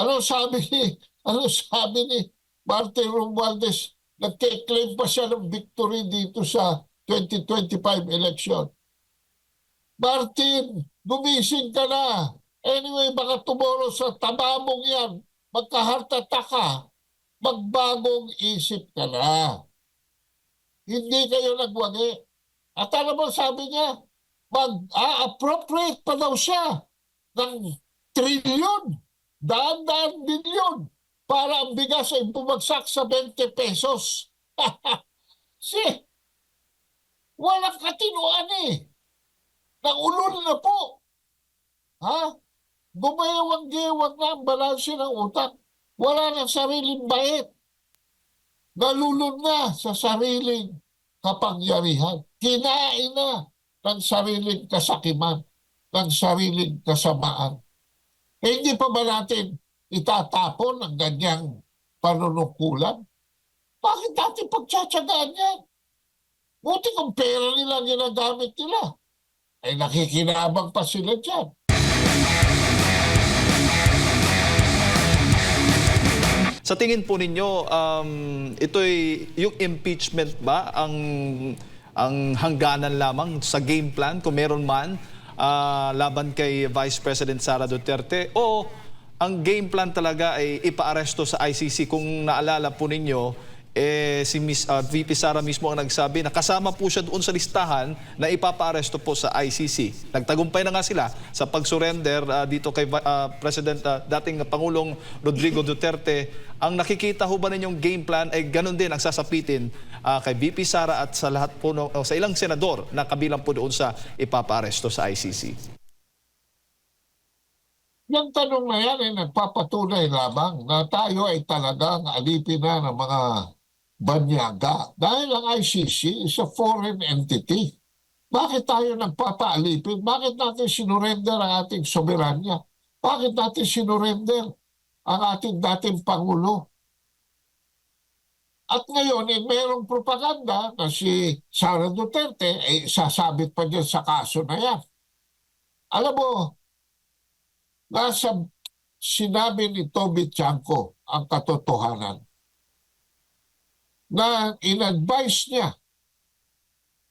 Ano sabi ni Martin Romualdez? Nagke-claim pa siya ng victory dito sa 2025 election. Martin, gumising ka na. Anyway, baka tomorrow sa taba mong yan, magka-heart attack ka. Magbagong isip ka na. Hindi kayo nagwagi. At alam mo, sabi niya, mag-appropriate pa daw siya ng trilyon, daan-daan bilyon para ang bigas ay bumagsak sa 20 pesos. Si, walang katinuan eh. Naulol na po. Ha? Gumewang-gewang na ang balanse ng utak. Wala ng sariling bait. Nalulun na sa sariling kapangyarihan. Kinain na ng sariling kasakiman, ng sariling kasamaan. Hindi pa ba natin itatapon ang ganyang panunukulan? Bakit natin pagtsatsagaan yan? Buti kung pera nila ginagamit nila. Ay nakikinabang pa sila dyan. Sa tingin po ninyo, ito'y yung impeachment ba ang hangganan lamang sa game plan kung meron man laban kay Vice President Sara Duterte, o ang game plan talaga ay ipaaresto sa ICC? Kung naalala po ninyo, si VP Sara mismo ang nagsabi na kasama po siya doon sa listahan na ipapaaresto po sa ICC. Nagtagumpay na nga sila sa pag-surrender dito kay dating Pangulong Rodrigo Duterte. Ang nakikita ho ba ninyong game plan ay ganun din ang sasapitin kay VP Sara at sa lahat po sa ilang senador na kabilang po doon sa ipapaaresto sa ICC? Yung tanong na yan ay nagpapatunay lamang na tayo ay talagang alipin na ng mga banyaga. Dahil ang ICC is a foreign entity. Bakit tayo nagpapaalipin? Bakit natin sinurrender ang ating soberanya? Bakit natin sinurrender ang ating dating Pangulo? At ngayon, mayroong propaganda na si Sara Duterte ay sasabit pa dyan sa kaso na yan. Alam mo, nasa sinabi ni Toby Chanko ang katotohanan na in-advise niya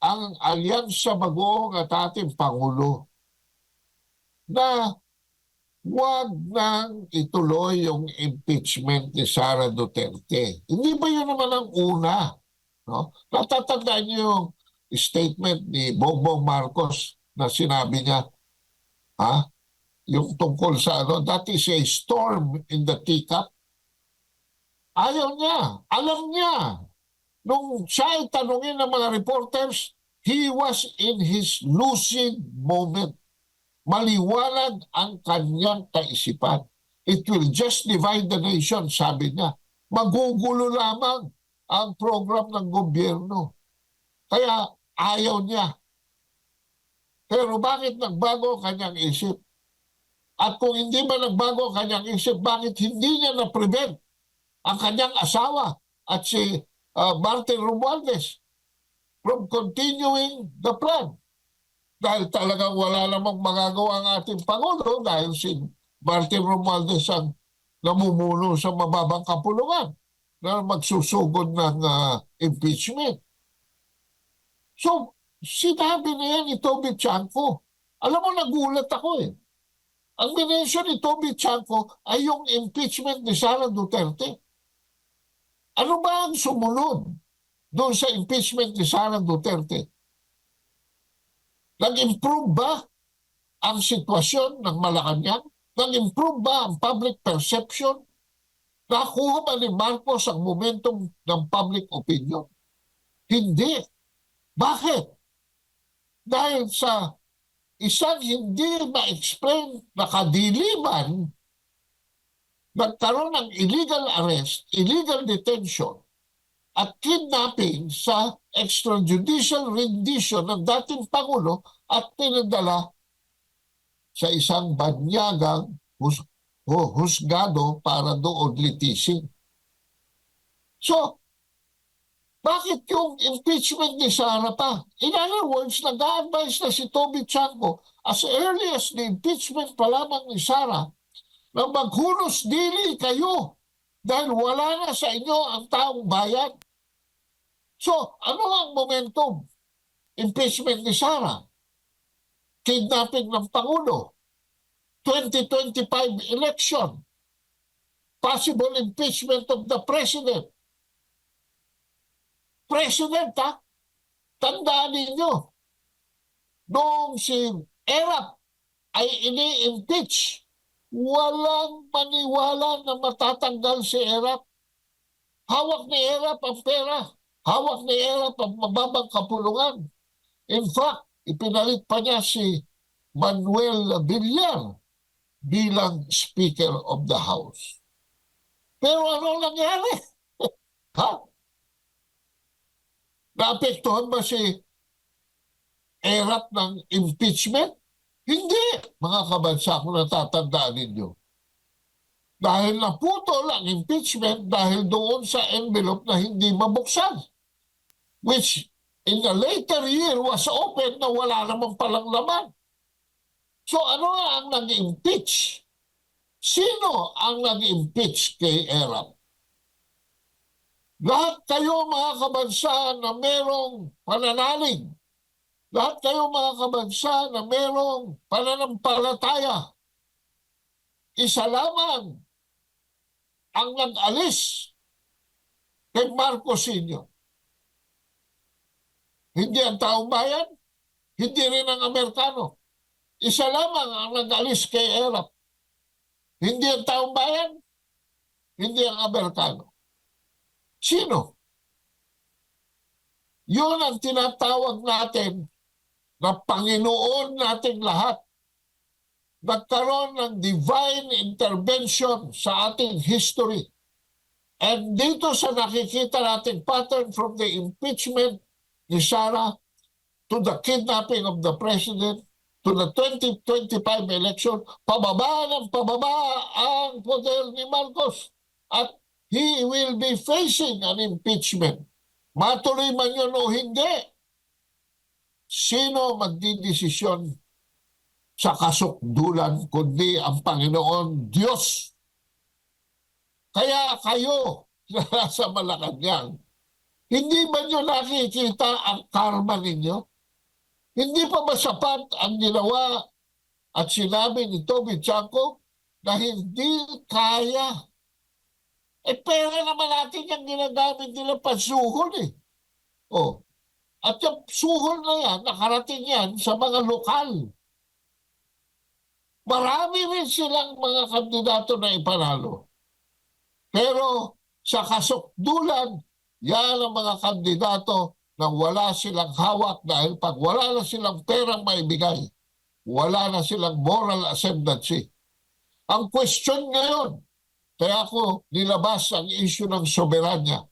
ang Alyansa Bagoong at ating Pangulo na huwag nang ituloy yung impeachment ni Sara Duterte. Hindi ba yun naman ang una? No? Natatandaan niyo yung statement ni Bongbong Marcos na sinabi niya, yung tungkol sa that is a storm in the teacup. Ayaw niya. Alam niya. Nung siya ay tanungin ng mga reporters, he was in his lucid moment. Maliwanag ang kanyang kaisipan. It will just divide the nation, sabi niya. Magugulo lamang ang program ng gobyerno. Kaya ayaw niya. Pero bakit nagbago ang kanyang isip? At kung hindi ba nagbago ang kanyang isip, bakit hindi niya na-prevent ang kanyang asawa at si Martin Romualdez from continuing the plan? Dahil talagang wala namang magagawa ang ating Pangulo dahil si Martin Romualdez ang namumuno sa mababang kapulungan na magsusugod ng impeachment. So, sinabi na yan ni Toby Chanko. Alam mo, nagulat ako eh. Ang minensyon ni Toby Chanko ay yung impeachment ni Sara Duterte. Ano ba ang sumunod doon sa impeachment ni Sara Duterte? Nag-improve ba ang sitwasyon ng Malacanang? Nag-improve ba ang public perception? Nakuha ba ni Marcos ang momentum ng public opinion? Hindi. Bakit? Dahil sa isang hindi ma-explain na kadiliman, nagkaroon ng illegal arrest, illegal detention, at kidnapping sa extrajudicial rendition ng dating Pangulo at tinadala sa isang banyagang husgado para doon litisin. So, bakit yung impeachment ni Sara pa? In other words, nag-a-advise na si Toby Chanko as early as the impeachment pa lamang ni Sara na maghunos dili kayo dahil wala na sa inyo ang taong bayan. So, ano ang momentum? Impeachment ni Sara, kidnapping ng Pangulo, 2025 election, possible impeachment of the President. President, ha? Tandaan ninyo, noong si Erap ay ini-impeach, walang maniwala na matatanggal si Erap. Hawak ni Erap ang pera. Hawak ni Erap ang mababang kapulungan. In fact, ipinalit pa niya si Manuel Villar bilang Speaker of the House. Pero ano nangyari? Ha? Naapektuhan ba si Erap ng impeachment? Hindi, mga kabansa, kung natatandaan ninyo. Dahil naputol ang impeachment dahil doon sa envelope na hindi mabuksan, which in a later year was open na wala namang palang laman. So ano nga ang nag-impeach? Sino ang nag-impeach kay Erap? Lahat kayo mga kabansa na merong pananalig, lahat kayo mga kabansa na merong pananampalataya, isa lamang ang nag-alis kay Marcos Sr. Hindi ang taong bayan, hindi rin ang Amerikano. Isa lamang ang nag-alis kay Erap. Hindi ang taong bayan, hindi ang Amerikano. Sino? Yun ang tinatawag natin na Panginoon nating lahat. Nagkaroon ng divine intervention sa ating history. And dito sa nakikita nating pattern from the impeachment ni Sara to the kidnapping of the president to the 2025 election, pababa ng pababa ang poder ni Marcos. At he will be facing an impeachment. Matuloy man yun o hindi, sino magdidesisyon sa kasukdulan kundi ang Panginoon Diyos? Kaya kayo na nasa Malacanang, hindi ba nyo nakikita ang karma ninyo? Hindi pa ba sapat ang ginawa at sinabi ni Toby Chanco na hindi kaya? Pera naman natin yung ginagamit nila pansuhol eh. Oh. At yung suhol na yan, nakarating yan sa mga lokal. Marami rin silang mga kandidato na ipanalo. Pero sa kasukdulan, yan ang mga kandidato na wala silang hawak dahil pag wala na silang perang maibigay, wala na silang moral ascendancy. Ang question ngayon, kaya ako nilabas ang issue ng soberanya,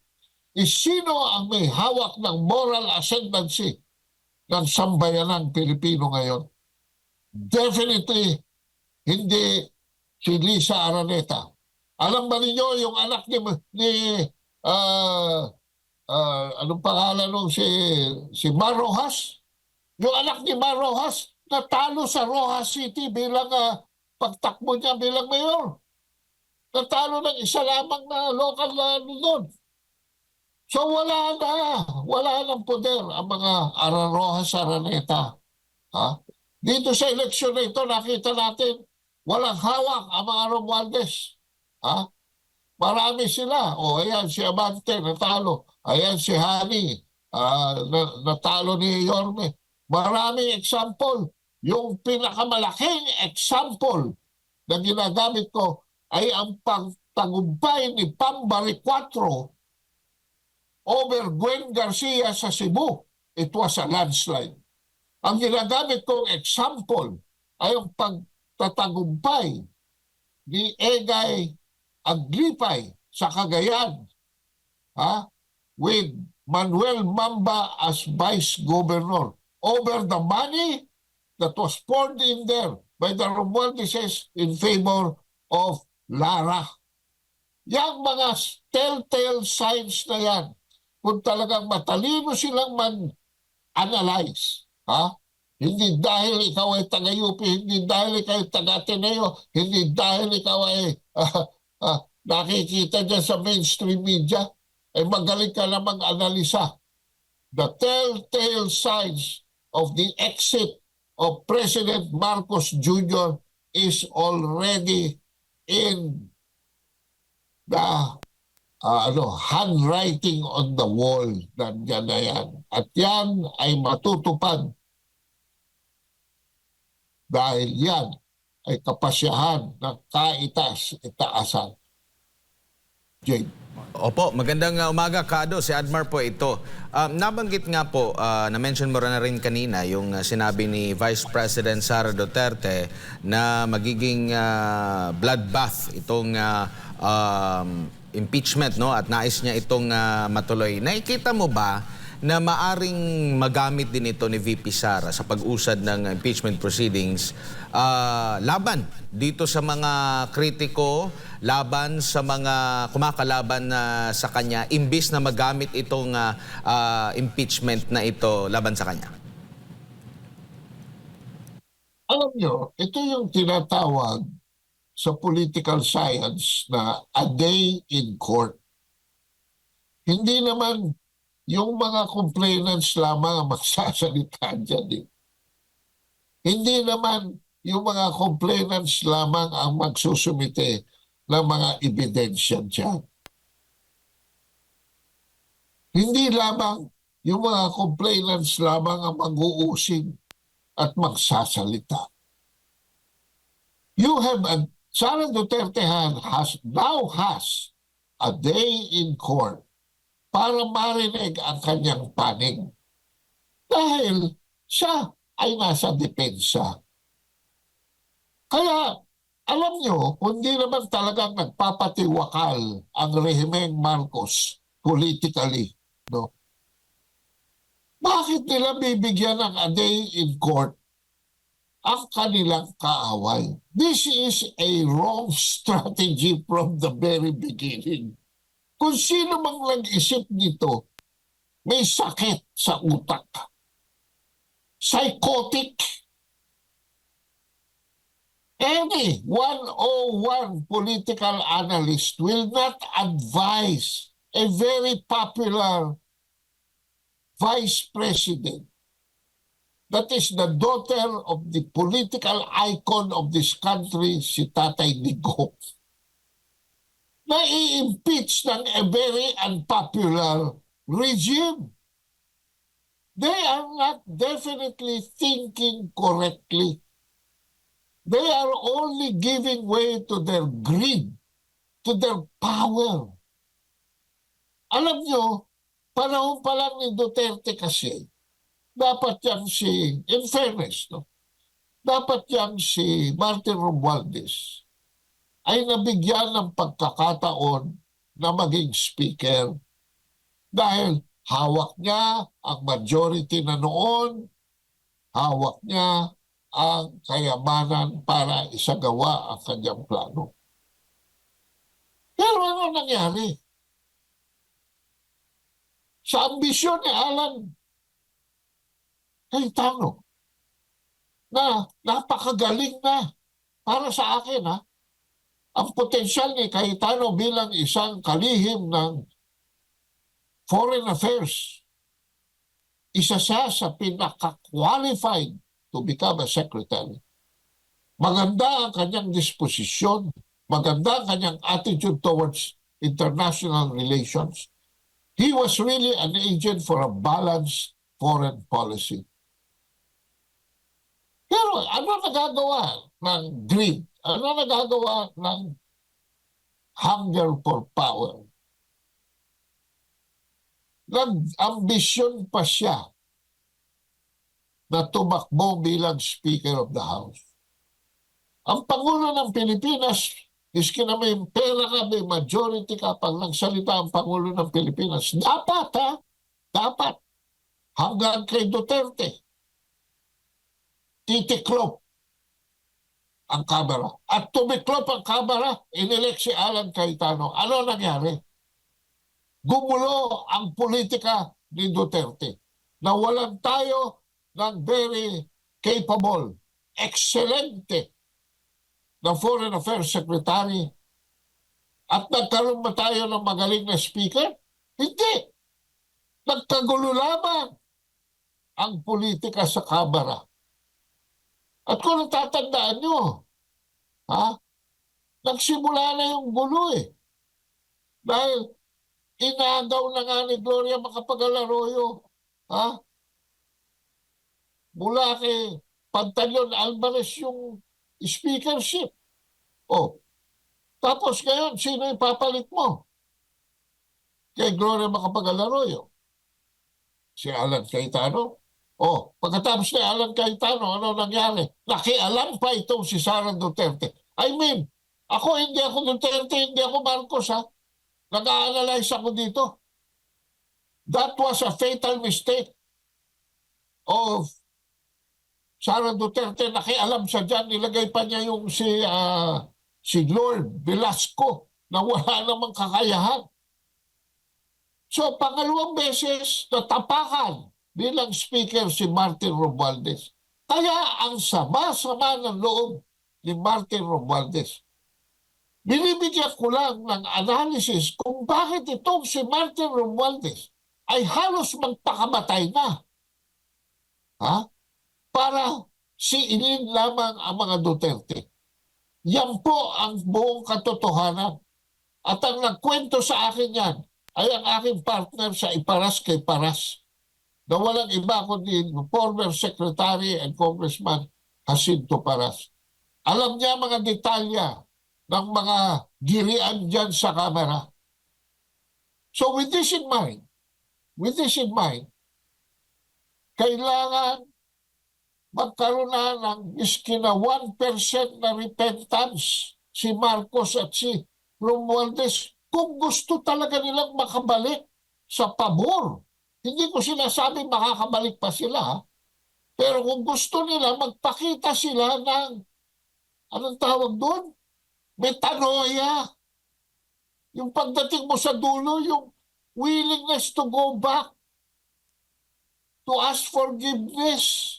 is sino ang may hawak ng moral ascendancy ng sambayanang Pilipino ngayon? Definitely, hindi si Lisa Araneta. Alam ba ninyo yung anak anong pangalan nung si Mar Rojas? Yung anak ni Mar Rojas, natalo sa Rojas City bilang pagtakbo niya bilang mayor. Natalo ng isa lamang na local na doon. So wala nang poder ang mga Rojas Araneta. Ha? Dito sa eleksyon na ito, nakita natin, walang hawak ang mga Romualdez. Ha? Marami sila. O, ayan si Abante, natalo. Ayan si Hani, natalo ni Yorme. Maraming example. Yung pinakamalaking example na ginagamit ko ay ang pagtagumpay ni Pambari 4 over Gwen Garcia sa Cebu. It was a landslide. Ang ginagamit kong example ay ang pagtatagumpay ni Egay Aglipay sa Cagayan, with Manuel Mamba as Vice Governor over the money that was poured in there by the Romualdezes in favor of Lara. Yang mga telltale signs na yan, kung talagang matalino silang man-analyze, Hindi dahil ikaw ay taga-UP, hindi dahil ikaw ay taga-Ateneo, hindi dahil ikaw ay nakikita dyan sa mainstream media, ay magaling ka na mag-analisa. The telltale signs of the exit of President Marcos Jr. is already in the handwriting on the wall. Nandiyan na yan. At yan ay matutupad dahil yan ay kapasyahan ng kaitaas-itaasan. Jane. Opo, magandang umaga, Kado. Si Admar po ito. Nabanggit nga po, na-mention mo na rin kanina yung sinabi ni Vice President Sara Duterte na magiging bloodbath itong impeachment, no? At nais niya itong matuloy. Nakikita mo ba na maaring magamit din ito ni VP Sara sa pag-usad ng impeachment proceedings laban dito sa mga kritiko, laban sa mga kumakalaban sa kanya, imbis na magamit itong impeachment na ito laban sa kanya? Alam nyo, ito yung tinatawag sa political science na a day in court. Hindi naman yung mga complainants lamang ang magsasalita dyan. Hindi naman yung mga complainants lamang ang magsusumite ng mga ebidensya dyan. Hindi lamang yung mga complainants lamang ang mag-uusig at magsasalita. Sara Duterte now has a day in court para marinig ang kanyang panig. Dahil siya ay nasa depensa. Kaya, alam nyo, kundi naman talagang nagpapatiwakal ang rehimeng Marcos politically, no? Bakit nila bibigyan ng a day in court ang kanilang kaaway? This is a wrong strategy from the very beginning. Kung sino mang nag-isip nito, may sakit sa utak. Psychotic. Any 101 political analyst will not advise a very popular vice president that is the daughter of the political icon of this country, si Tatay Digong, na i-impeach ng a very unpopular regime. They are not definitely thinking correctly. They are only giving way to their greed, to their power. Alam nyo, panahon pa lang ni Duterte kasi, dapat yan in fairness, no? Dapat yan si Martin Romualdez ay nabigyan ng pagkakataon na maging speaker dahil hawak niya ang majority na noon, hawak niya ang kayamanan para isagawa ang kanyang plano. Pero ano nangyari? Sa ambisyon ni Alan Cayetano na napakagaling na para sa akin, ha? Ang potensyal ni Cayetano bilang isang kalihim ng foreign affairs, isa siya sa pinaka-qualified to become a secretary. Maganda ang kanyang disposisyon, maganda ang kanyang attitude towards international relations. He was really an agent for a balanced foreign policy. Pero ano nagagawa ng greed? Ano nagagawa ng hunger for power? Nag-ambisyon pa siya na tumakbo bilang Speaker of the House. Ang Pangulo ng Pilipinas, iski na may pera ka, may majority ka, pag nagsalita ang Pangulo ng Pilipinas, dapat, hanggang kay Duterte, titiklop ang kamera. At tumiklop ang kamera, inelect si Alan Cayetano. Ano nangyari? Gumulo ang politika ni Duterte. Nawalan tayo ng very capable, excelente na Foreign Affairs Secretary at nagkaroon ba tayo ng magaling na speaker? Hindi. Nagkagulo lamang ang politika sa Kamara. At kung natatandaan nyo, nagsimula na yung gulo eh. Dahil inagaw na nga ni Gloria Macapagal-Arroyo, mula kay Pantaleon Alvarez yung speakership. Tapos ngayon, sino ipapalit mo? Kay Gloria Macapagal-Arroyo. Si Alan Cayetano. Pagkatapos ni Alan Cayetano, ano nangyari? Nakialam pa itong si Sara Duterte. I mean, hindi ako Duterte, hindi ako Marcos, Nag-a-analyze ako dito. That was a fatal mistake of Sara Duterte. Nakialam siya dyan. Nilagay pa niya yung si Lord Velasco na wala namang kakayahan. So, pangalawang beses natapakan bilang speaker si Martin Romualdez. Kaya ang sama-sama ng loob ni Martin Romualdez. Binibigyan ko lang ng analysis kung bakit itong si Martin Romualdez ay halos magpakamatay na. Para siilin lamang ang mga Duterte. Yan po ang buong katotohanan. At ang nagkwento sa akin yan ay ang aking partner sa Iparas kay Paras na walang iba kundi former Secretary and Congressman Jacinto Paras. Alam niya mga detalya ng mga girian dyan sa Kamara. So with this in mind, kailangan magkaroon na ng iski na 1% na repentance si Marcos at si Romualdez kung gusto talaga nilang makabalik sa pabor. Hindi ko sinasabi makakabalik pa sila, pero kung gusto nila, magpakita sila ng, anong tawag doon? Metanoia. Yung pagdating mo sa dulo, yung willingness to go back, to ask forgiveness,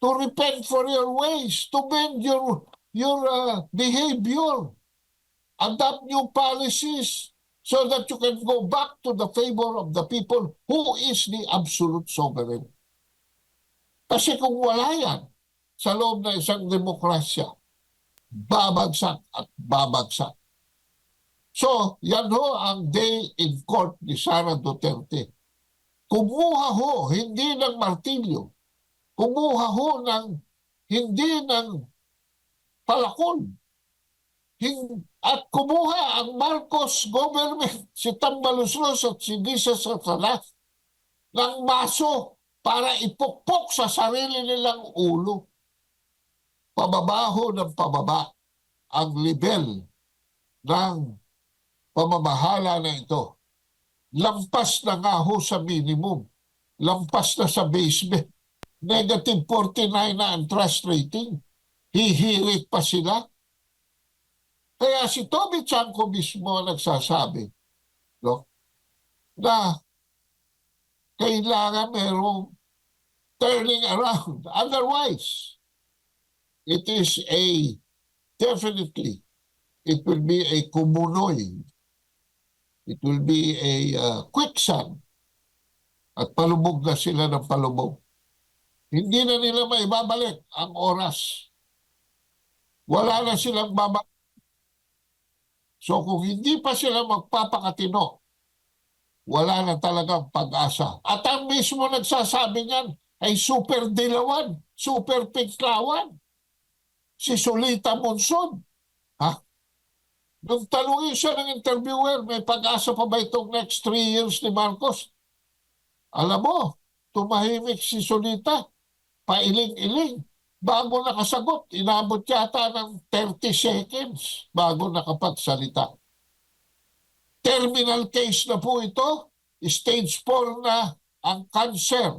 to repent for your ways, to mend your behavior, adopt new policies so that you can go back to the favor of the people who is the absolute sovereign. Kasi kung wala yan sa loob ng isang demokrasya, babagsak at babagsak. So, yan ho ang day in court ni Sara Duterte. Kumuha ho, hindi ng martilyo. Kumuha ho hindi ng palakol. At kumuha ang Marcos government, si Tambaloslos at si Lisa Satanas, ng maso para ipukpok sa sarili nilang ulo. Pababaho ng pababa ang level ng pamamahala na ito. Lampas na nga ho sa minimum. Lampas na sa basement. Negative 49 na ang trust rating. Hihirit pa sila. Kaya si Toby Chanko mismo nagsasabi na kailangan merong turning around. Otherwise, it is definitely, it will be a kumunoy. It will be a quicksand. At palubog na sila ng palubog. Hindi na nila maibabalik ang oras. Wala na silang babalik. So kung hindi pa sila magpapakatino, wala na talagang pag-asa. At ang mismo nagsasabi niyan ay super dilawan, super pinklawan. Si Solita Monson. Nung tanungin siya ng interviewer, may pag-asa pa ba itong next 3 years ni Marcos? Alam mo, tumahimik si Solita, pailing-iling. Bago nakasagot, inabot yata ng 30 seconds bago nakapagsalita. Terminal case na po ito, stage 4 na ang cancer.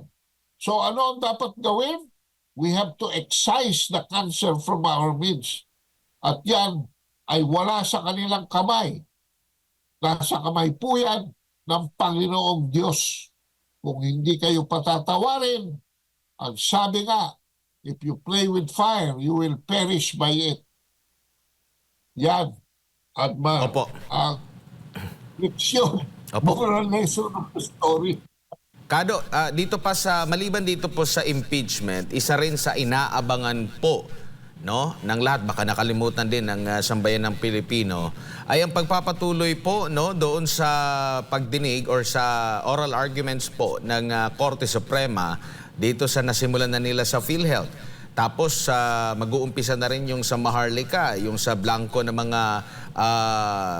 So ano ang dapat gawin? We have to excise the cancer from our midst. At yan ay wala sa kanilang kamay. Nasa kamay po yan ng Panginoong Diyos. Kung hindi kayo patatawarin, ang sabi nga if you play with fire, you will perish by it. Yan, Adma. Opo. Ang leksyon, Opo. moral lesson of the story. Kado, dito pa sa maliban dito po sa impeachment, isa rin sa inaabangan po no ng lahat, baka nakalimutan din ng sambayan ng Pilipino, ay ang pagpapatuloy po no doon sa pagdinig or sa oral arguments po ng Korte Suprema dito sa nasimulan na nila sa PhilHealth. Tapos mag-uumpisa na rin yung sa Maharlika, yung sa blanco na mga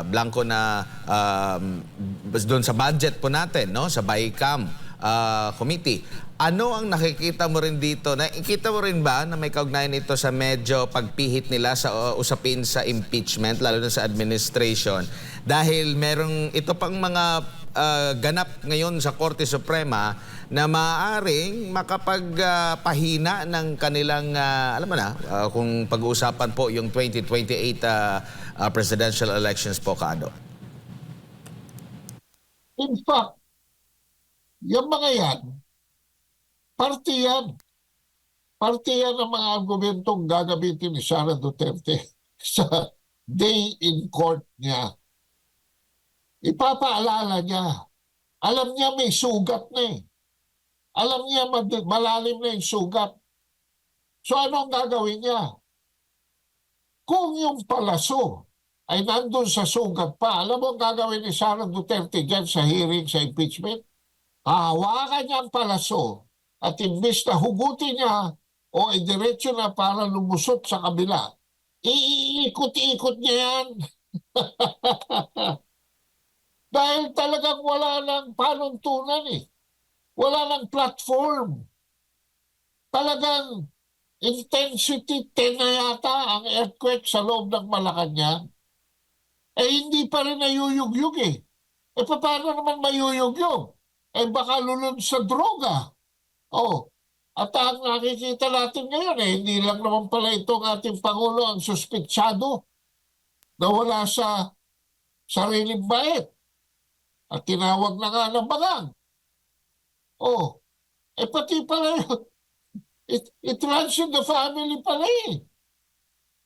blanco na doon sa budget po natin, no, sa BICAM committee. Ano ang nakikita mo rin dito? Nakikita mo rin ba na may kaugnayan ito sa medyo pagpihit nila sa usapin sa impeachment, lalo na sa administration? Dahil merong ito pang mga ganap ngayon sa Korte Suprema na maaaring makapagpahina ng kanilang, alam mo na, kung pag-uusapan po yung 2028 presidential elections po, Kado. In fact, yung mga yan, parte yan. Parte yan ng mga argumentong gagamitin ni Sara Duterte sa day in court niya. Ipapaalala niya. Alam niya may sugat na eh. Alam niya malalim na yung sugat. So ano ang gagawin niya? Kung yung palaso ay nandun sa sugat pa, alam mo ang gagawin ni Sara Duterte dyan sa hearing sa impeachment? Hawakan niya ang palaso at imbis na hugutin niya o idiretso na para lumusot sa kabila, iikot-ikot niya yan. Dahil talagang wala ng panuntunan eh. Wala ng platform. Talagang intensity 10 na yata ang earthquake sa loob ng Malacanang. Eh hindi pa rin nayuyugyug eh. Eh paano naman mayuyugyug? Eh baka lulod sa droga. Oh, at ang nakikita natin ngayon eh, hindi lang naman pala itong ating Pangulo ang suspitsado na wala sa sariling bait. At tinawag na nga ng bagang. Oh, eh pati pala yun. It runs in the family pala eh.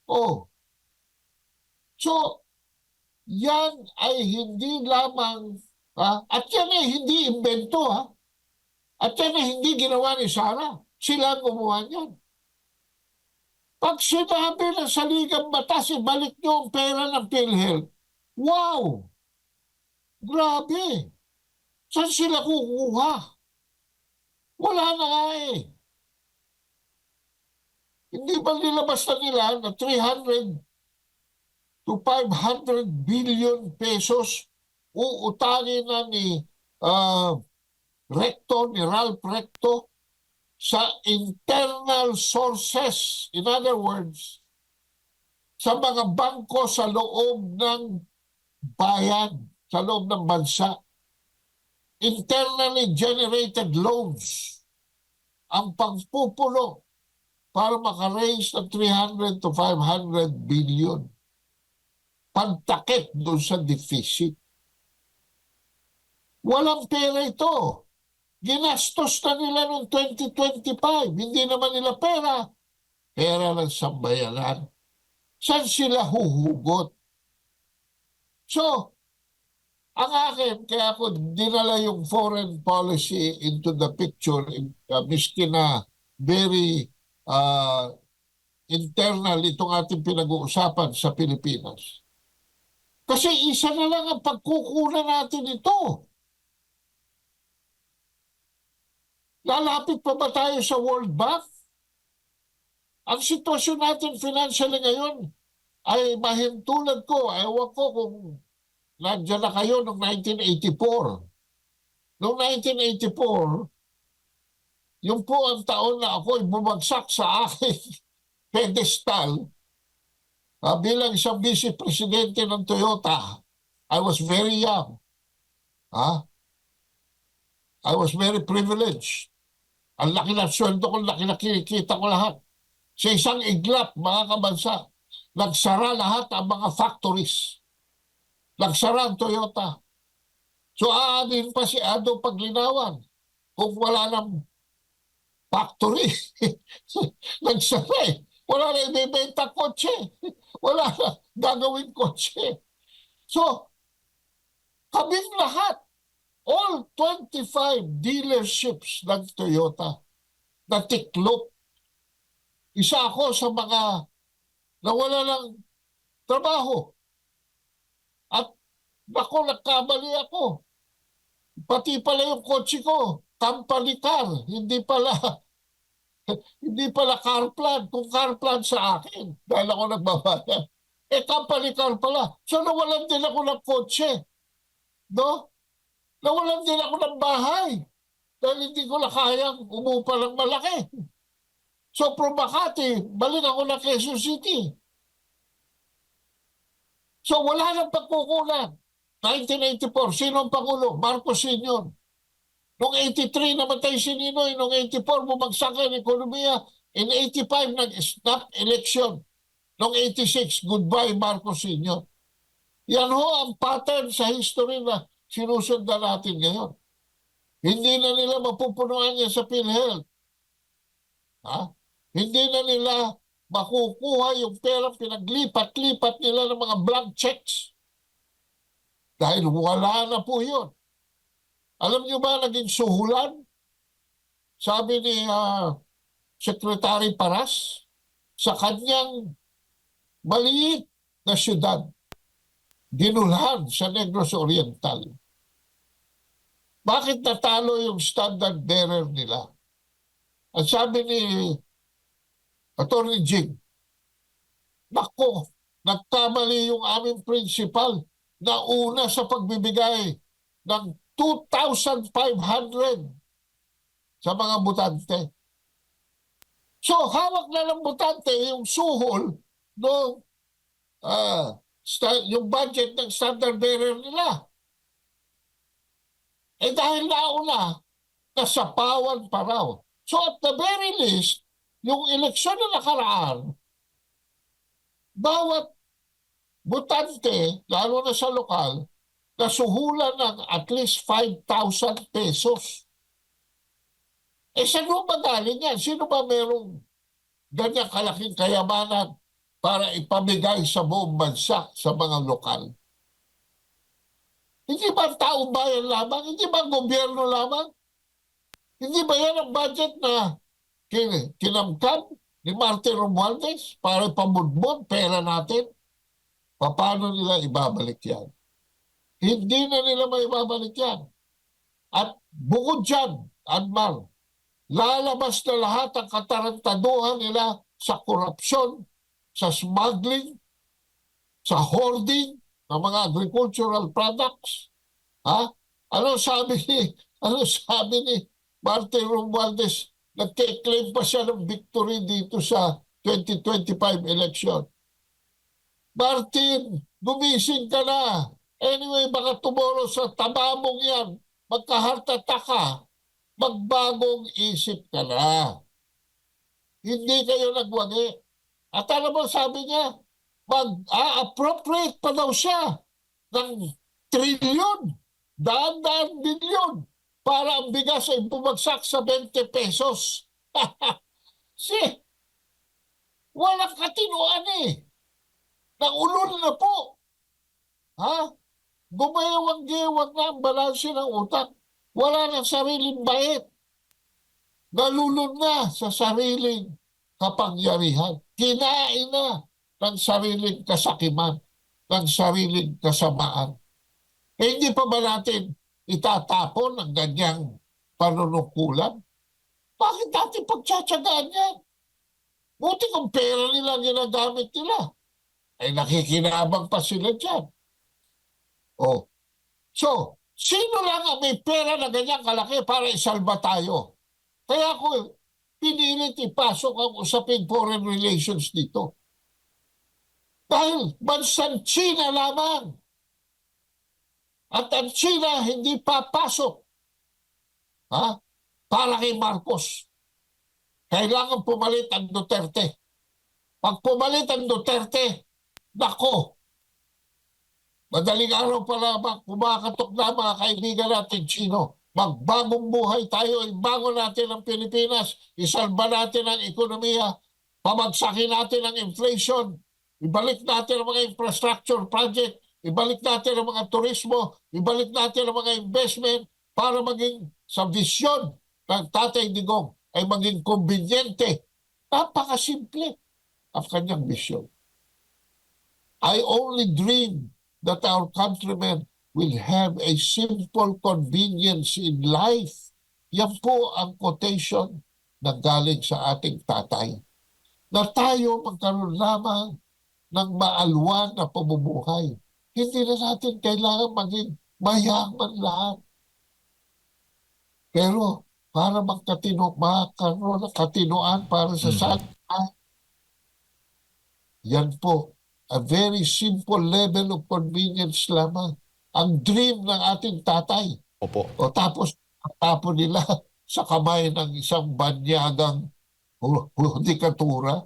Oh. So, yan ay hindi lamang, at yan ay hindi invento ha. At yan ay hindi ginawa ni Sara. Sila ang gumawa niyan. Pag sinabi ng saligang batas, ibalik niyo ang pera ng PhilHealth. Wow! Grabe! Saan sila kukuha? Wala na nga eh. Hindi ba nilabas na nila na 300 to 500 billion pesos uutangin na ni Ralph Recto sa internal sources. In other words, sa mga bangko sa loob ng bayan, sa loob ng bansa. Internally generated loans ang pagpupulo para makaraise ng 300 to 500 billion. Pagtakip doon sa deficit. Walang pera ito. Ginastos na nila noong 2025. Hindi naman nila pera. Pera ng sambayanan. Saan sila huhugot? So, ang akin, kaya ako dinala yung foreign policy into the picture, miski na very internal itong ating pinag-uusapan sa Pilipinas. Kasi isa na lang ang pagkukunan natin ito. Lalapit pa ba tayo sa World Bank? Ang sitwasyon natin financially ngayon ay mahintulad ko. Ewan ko kung nandiyan na kayo noong 1984. Noong 1984, yung po ang taon na ako'y bumagsak sa aking pedestal bilang isang vice-presidente ng Toyota. I was very young. I was very privileged. Ang laki ng sweldo ko, laki na kinikita ko lahat. Sa isang iglap, mga kabansa, nagsara lahat ang mga factories. Nagsara ang Toyota. So aanin pa si Ado Paglinawan kung wala nang factory. Nagsara eh. Wala na ibibenta kotse. Wala na gagawin kotse. So, kaming lahat, all 25 dealerships ng Toyota na tiklop. Isa ako sa mga nawala ng trabaho. At ako, nagkamali ako. Pati pala yung kotse ko, company car, hindi pala hindi pala car plan. Kung car plan sa akin, dahil ako nagbabayad. Company car pala. So nawalan din ako ng kotse. No? Nawalan din ako ng bahay. Dahil hindi ko na kayang umupa ng malaki. So from Makati, balik ako na Quezon City. So wala nang pagkukulang. 1984, sino ang Pangulo? Marcos Sr. Noong 83, namatay si Ninoy. Noong 84, bumagsak ang ekonomiya. In 85, nag-snap election. Noong 86, goodbye Marcos Sr. Yan ho ang pattern sa history na sinusundan natin ngayon. Hindi na nila mapupunuan yan sa PhilHealth. Ha? Hindi na nila makukuha yung pera pinaglipat-lipat nila ng mga blank checks. Dahil wala na po yun. Alam niyo ba, naging suhulan? Sabi ni Secretary Paras, sa kanyang maliit na syudad, Ginulhan sa Negros Oriental. Bakit natalo yung standard bearer nila? At sabi ni Atty. Jing, nako, nagkamali yung aming principal na una sa pagbibigay ng 2,500 sa mga butante. So, hawak na ng butante yung suhol no, yung budget ng standard bearer nila. Dahil nauna, nasapawan pa raw. So at the very least, yung eleksyon na nakaraan, bawat butante, lalo na sa lokal, nasuhulan ng at least 5,000 pesos. Saan ba galing yan? Sino ba merong ganyan kalaking kayamanan para ipamigay sa buong bansa sa mga lokal? Hindi ba taong bayan lamang? Hindi ba gobyerno lamang? Hindi ba yan ang budget na kinamkam ni Martin Romualdez para pamudmod pera natin? Paano nila ibabalik yan? Hindi na nila maibabalik yan. At bukod dyan, Admar, lalabas na lahat ang katarantaduhan nila sa korupsyon, sa smuggling, sa hoarding ng mga agricultural products. Ha? Ano sabi ni Martin Romualdez? Nagke-claim pa siya ng victory dito sa 2025 election. Martin, gumising ka na. Anyway, baka tomorrow sa tabamong yan, magka-heart attack ka. Magbagong isip ka na. Hindi kayo nagwagi. At alam mo, sabi niya, mag-appropriate pa daw siya ng trilyon, daan-daan bilyon para ang bigas ay bumagsak sa 20 pesos. Walang katinuan eh. Naulol na po. Ha? Gumewang-gewang na ang balanse ng utak. Wala ng sariling bait. Nalulun na sa sariling kapangyarihan. Kinain na ng sariling kasakiman, ng sariling kasamaan. Hindi pa ba natin itatapon ang ganyang panunukulan? Bakit natin pagtsatsagaan yan? Buti kung pera nila ginagamit nila. Nakikinabang pa sila dyan. Oh. So, sino lang ang may pera na ganyang kalaki para isalba tayo? Kaya ako pinilit ipasok ang usaping foreign relations dito. Dahil bansang China lamang. At ang China hindi papasok. Ha? Para kay Marcos. Kailangan pumalit ang Duterte. Pag pumalit ang Duterte, nako, madaling araw pa lamang kumakatok na mga kaibigan natin Chino. magbagong buhay tayo, ibago natin ang Pilipinas, isalba natin ang ekonomiya, pabagsakin natin ang inflation, ibalik natin ang mga infrastructure project, ibalik natin ang mga turismo, ibalik natin ang mga investment para maging sa visyon ng Tatay Digong ay maging kumbinyente. Napakasimple ang kanyang visyon. I only dream that our countrymen will have a simple convenience in life. Yan po ang quotation na galing sa ating tatay. Na tayo magkaroon lamang ng maalwan na pamumuhay. Hindi na natin kailangan maging mayaman lahat. Pero para magkaroon ng katinoan para sa sanay, yan po, a very simple level of convenience lamang. Ang dream ng ating tatay. Opo. O tapos, tapo nila sa kamay ng isang banyagang hudikatura.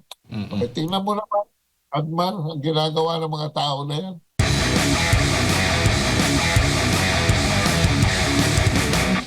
Eh, tingnan mo naman, Adman, ang ginagawa ng mga tao na yan.